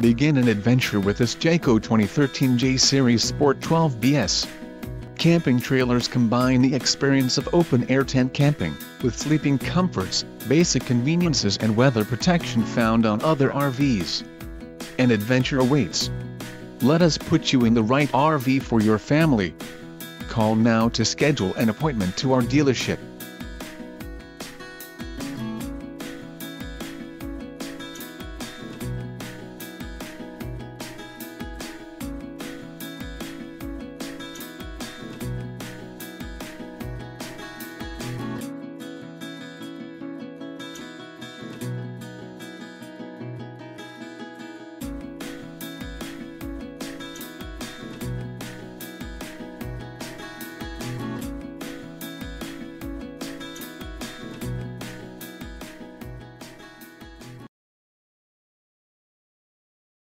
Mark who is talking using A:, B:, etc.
A: Begin an adventure with this Jayco 2013 Jay Series Sport 12BS. Camping trailers combine the experience of open-air tent camping, with sleeping comforts, basic conveniences and weather protection found on other RVs. An adventure awaits. Let us put you in the right RV for your family. Call now to schedule an appointment to our dealership.